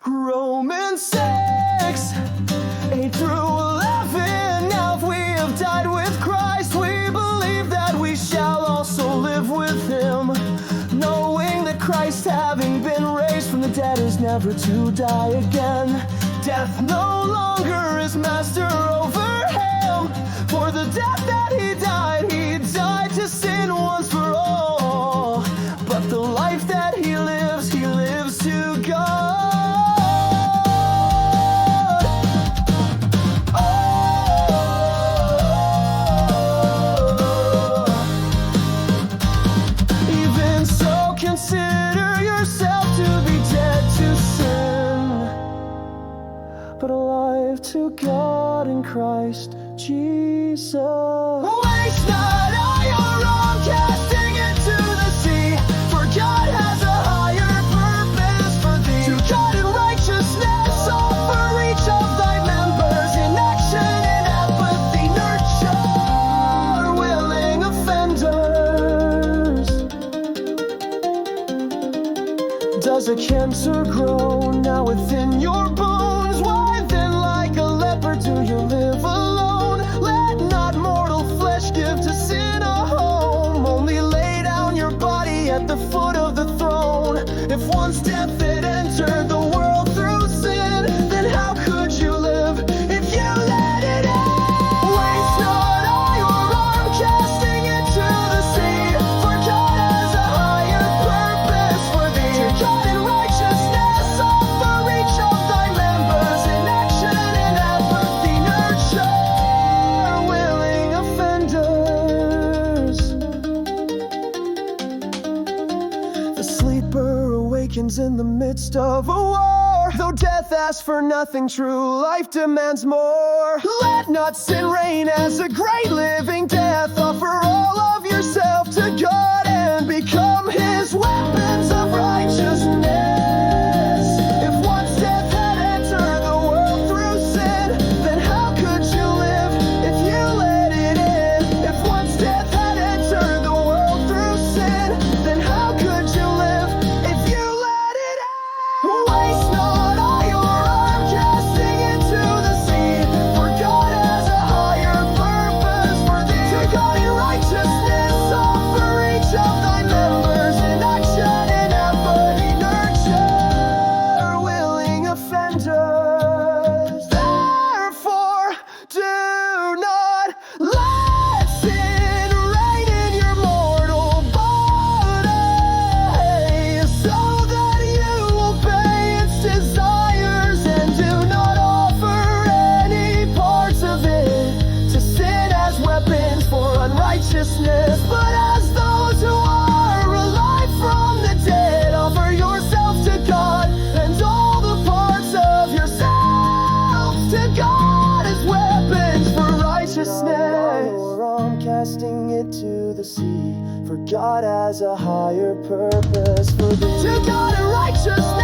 Romans 6, 8 through 11. Now if we have died with Christ, we believe that we shall also live with him, knowing that Christ, having been raised from the dead, is never to die again. Death no longer is master over him, for the death that he died to sin once for all. But the life that he lives to God. Even so, consider yourself to be dead to sin, but alive to God in Christ Jesus. Waste not all your own, casting into the sea, for God has a higher purpose for thee. To God in righteousness offer each of thy members, in action and apathy nurture willing offenders. Does a cancer grow now within your bones? Why then, like a leper, do you live alone? Let not mortal flesh give to sin a home. Only lay down your body at the foot of the throne. If once death had entered the world through sin, then how could you live if you let it in? Waste not all your arm, casting into the sea, for God has a higher purpose for thee. To God in righteousness offer each of thy members, in action and apathy nurture willing offenders. The sleeper awakens in the midst of a war. Though death asks for nothing, true life demands more. Let not sin reign as a great living death. Offer all of yourself to God and become his weapons of righteousness. If once death had entered the world through sin, then how could you live if you let it in? If once death had entered the world through sin, then how could you live if you let it in? Waste not all your arm, casting into the sea, for God has a higher purpose for thee. To God in righteousness offer each of thy members, in action and apathy nurture willing offenders. Therefore, do not let sin reign in your mortal body, so that you obey its desires, and do not offer any parts of it to sin as weapons for unrighteousness, but as those who are alive from the dead. Offer yourself to God, and all the parts of yourself to God as weapons for righteousness. I'm casting it to the sea, for God has a higher purpose for thee. To God in righteousness